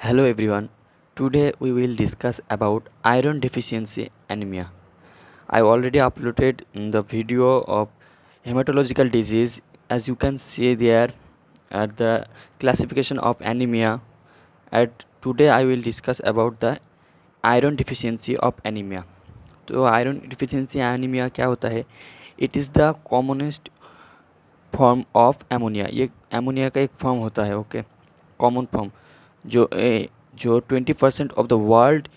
Hello everyone. Today we will discuss about iron deficiency anemia. I already uploaded the video of hematological disease. As you can see there at the classification of anemia. At today I will discuss about the iron deficiency of anemia. तो iron deficiency anaemia क्या होता है? It is the commonest form of ammonia. ये ammonia का एक form होता है. Okay, common form जो जो 20% of the world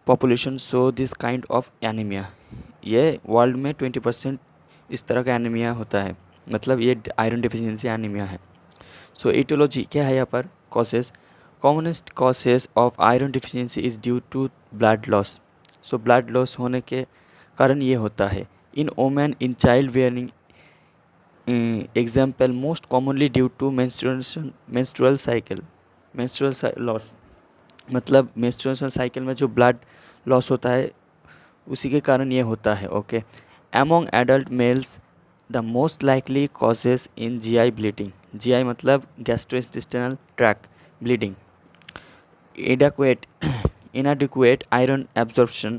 population show this kind of anaemia. ये वर्ल्ड में 20% इस तरह का एनीमिया होता है, मतलब ये आयरन डिफिशियंसी एनीमिया है. सो इटियोलॉजी क्या है यहाँ पर? Causes. Commonest causes of iron deficiency is due to blood loss. So blood loss होने के कारण ये होता है. In women in child bearing example most commonly due to menstrual cycle. Menstrual loss मतलब मेंस्ट्रुएशन साइकिल में जो ब्लड लॉस होता है उसी के कारण ये होता है. Okay, among adult males the most likely causes in GI bleeding. GI मतलब gastrointestinal tract bleeding. Adequate inadequate iron absorption,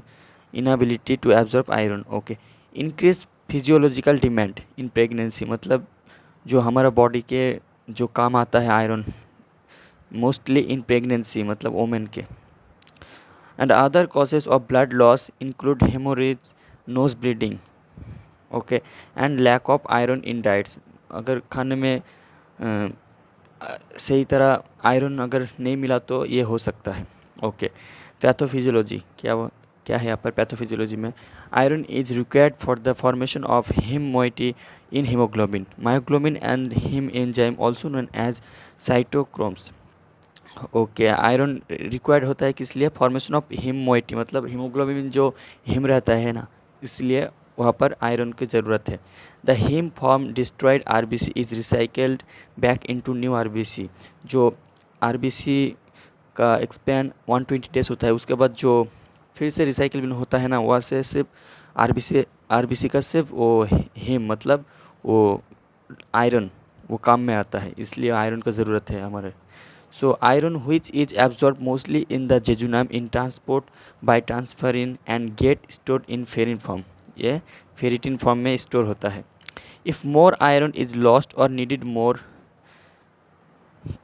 inability to absorb iron. Okay, increase physiological demand in pregnancy मतलब जो हमारा बॉडी के जो काम आता है आयरन मोस्टली इन प्रेगनेंसी मतलब वोमेन के. And other causes of blood loss include haemorrhage, nose bleeding. Okay, and lack of iron in diets. अगर खाने में सही तरह आयरन अगर नहीं मिला तो ये हो सकता है. ओके, पैथोफिजियोलॉजी क्या है यहाँ पर? पैथोफिजियोलॉजी में iron is required for the formation of haem moiety in haemoglobin, myoglobin and haem enzyme also known as cytochromes. Okay, iron required होता है किस लिए? फॉर्मेशन ऑफ हिम मोइटी मतलब हीमोग्लोबिन जो हिम रहता है ना, इसलिए वहाँ पर आयरन की ज़रूरत है. The him form destroyed RBC is recycled back into new RBC. जो आरबीसी का एक्सपैन 120 डेज होता है, उसके बाद जो फिर से रिसाइकिल होता है ना, वहाँ से सिर्फ आरबीसी का सिर्फ वो हिम मतलब वो आयरन वो काम में आता है, इसलिए आयरन का ज़रूरत है हमारे. So iron which is absorbed mostly in the jejunum in transport by transferrin and get stored in ferrin form. ये ferritin form में store होता है. If more iron is lost or needed more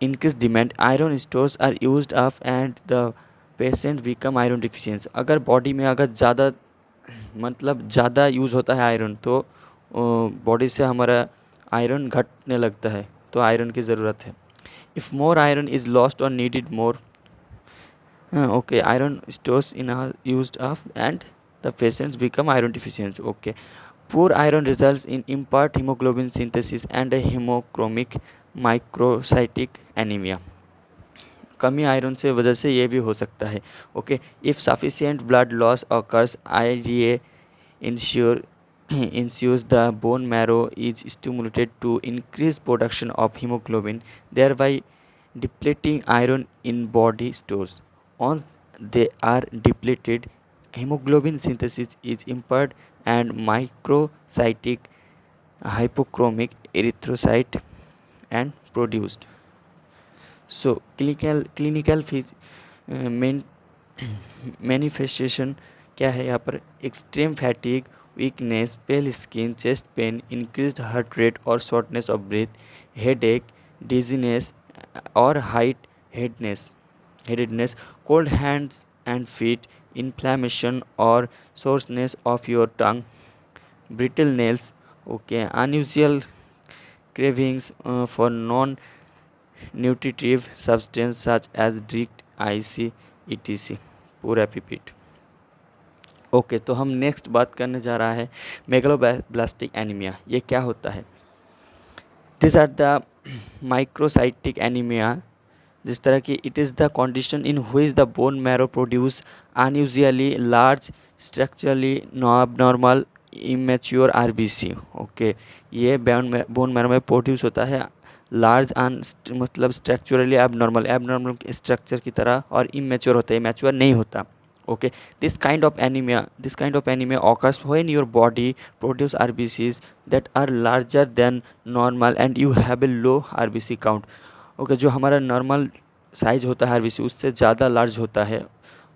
increased demand, iron stores are used up and the patient become iron deficient. अगर body में अगर ज़्यादा मतलब ज़्यादा यूज़ होता है आयरन तो बॉडी से हमारा आयरन घटने लगता है, तो आयरन की ज़रूरत है. If more iron is lost or needed more, okay, iron stores in are used up and the patients become iron deficient. Okay, poor iron results in impaired hemoglobin synthesis and a hemochromic microcytic anemia. कमी iron से वजह से ये भी हो सकता है. Okay, if sufficient blood loss occurs, IgA ensure ensues the bone marrow is stimulated to increase production of hemoglobin, thereby depleting iron in body stores. Once they are depleted, hemoglobin synthesis is impaired and microcytic hypochromic erythrocyte and produced. So clinical manifestation क्या है यहाँ पर? Extreme fatigue, weakness, pale skin, chest pain, increased heart rate और shortness of breath, headache, dizziness और headedness, cold hands and feet, inflammation और soreness of your tongue, brittle nails. Okay, unusual cravings for non-nutritive substance such as drink, IC, etc. पूरा repeat. Okay, तो हम next बात करने जा रहा है मेगालोब्लास्टिक एनीमिया. ये क्या होता है? This are the microcytic anaemia. जिस तरह की it is the condition in which the bone marrow produce unusually large structurally normal immature RBC. Okay, ये बोन मैरो में प्रोड्यूस होता है लार्ज मतलब स्ट्रक्चरली एबनॉर्मल स्ट्रक्चर की तरह, और इमेच्योर होता है, मैच्योर नहीं होता. Okay, this kind of anemia occurs when your body produce RBCs that are larger than normal and you have a low RBC count. Okay, जो हमारा नॉर्मल साइज होता है आरबीसी उससे ज़्यादा लार्ज होता है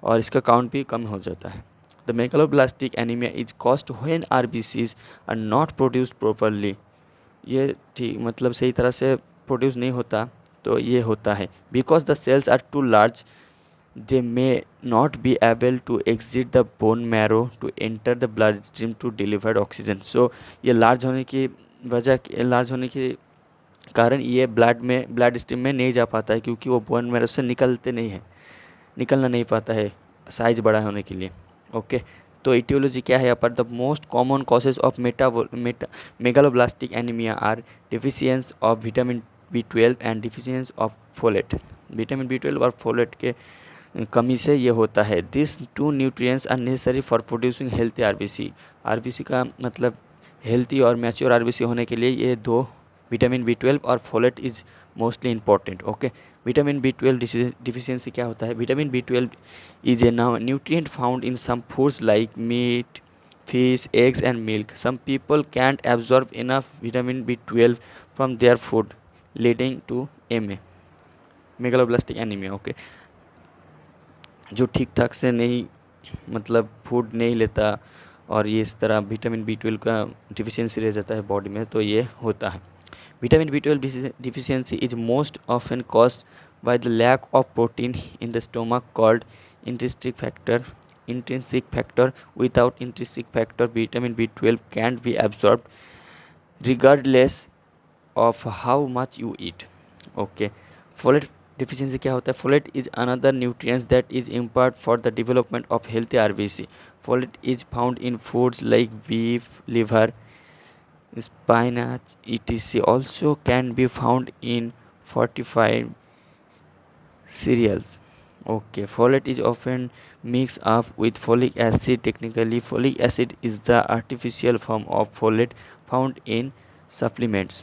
और इसका काउंट भी कम हो जाता है। The megaloblastic anaemia is caused when RBCs are not produced properly. ये ठीक मतलब सही तरह से प्रोड्यूस नहीं होता तो ये होता है। Because the cells are too large they may not be able to exit the bone marrow to enter the blood stream to deliver oxygen। so ये लार्ज होने की लार्ज होने के कारण ये ब्लड स्ट्रीम में नहीं जा पाता है क्योंकि वो बोन मैरो से निकलना नहीं पाता है साइज बड़ा होने के लिए। ओके, तो इटियोलॉजी क्या है यहाँ पर? The most common causes of megaloblastic anaemia are deficiency of vitamin B12 and deficiency of folate. Vitamin B12 और फोलेट के कमी से ये होता है। This two nutrients are necessary for producing healthy RBC. RBC का मतलब हेल्थी और मैच्योर आरबीसी होने के लिए ये दो विटामिन B12 और folate is mostly important. Okay, vitamin B12 deficiency क्या होता है? Vitamin B12 is a nutrient found in some foods like meat, fish, eggs and milk. Some people can't absorb enough vitamin B12 from their food, leading to MA, megaloblastic anaemia. Okay, जो ठीक ठाक से नहीं मतलब food नहीं लेता और ये इस तरह विटामिन B12 का डिफिशियंसी रह जाता है बॉडी में तो ये होता है। Vitamin B12 deficiency is most often caused by the lack of protein in the stomach called intrinsic factor. Without intrinsic factor, vitamin B12 can't be absorbed regardless of how much you eat. Okay, folate deficiency क्या होता है? Folate is another nutrient that is important for the development of healthy RBC. Folate is found in foods like beef, liver, spinach, etc. Also can be found in fortified cereals. Okay, folate is often mixed up with folic acid. Technically, folic acid is the artificial form of folate found in supplements.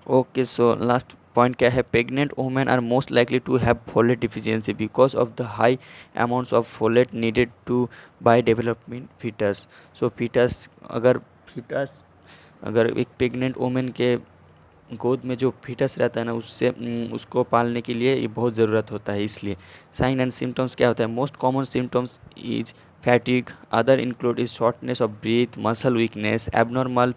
Okay, so last point क्या है? Pregnant women are most likely to have folate deficiency because of the high amounts of folate needed to by developing fetus. So fetus अगर एक pregnant women के गोद में जो foetus रहता है ना उसको पालने के लिए ये बहुत ज़रूरत होता है। इसलिए साइन एंड सिम्टम्स क्या होता है? Most common symptoms is fatigue, other include is shortness of breath, muscle weakness, abnormal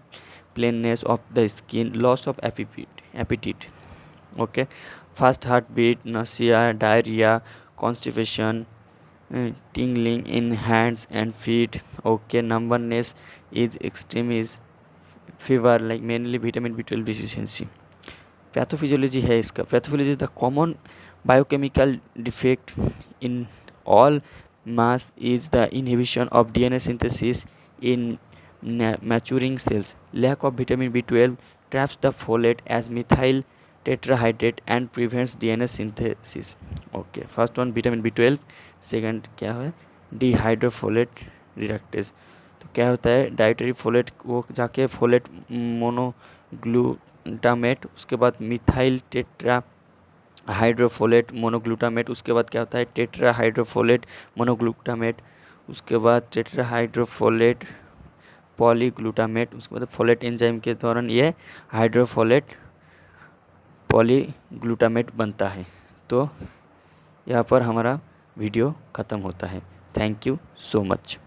paleness of the skin, loss of appetite. Okay, fast heart beat, nausea, diarrhoea, constipation, tingling in hands and feet. Okay, numbness is extreme is fever like mainly vitamin B12 deficiency. Pathophysiology है इसका। Pathophysiology the common biochemical defect in all mass is the inhibition of DNA synthesis in maturing cells. Lack of vitamin B12 traps the folate as methyl tetrahydrate and prevents DNA synthesis. Okay, first one vitamin B12, second क्या है? डिहाइड्रोफोलेट reductase. तो क्या होता है? Dietary folate वो जाके folate monoglutamate, उसके बाद मिथाइल टेट्रा हाइड्रोफोलेट मोनोग्लूटामेट, उसके बाद क्या होता है? टेट्रा हाइड्रोफोलेट मोनोग्लूटामेट, उसके बाद टेट्रा हाइड्रोफोलेट पॉलीग्लूटामेट, उसके बाद फोलेट एंजाइम के दौरान ये हाइड्रोफोलेट पॉलीग्लूटामेट बनता है। तो यहाँ पर हमारा वीडियो ख़त्म होता है। Thank you so much.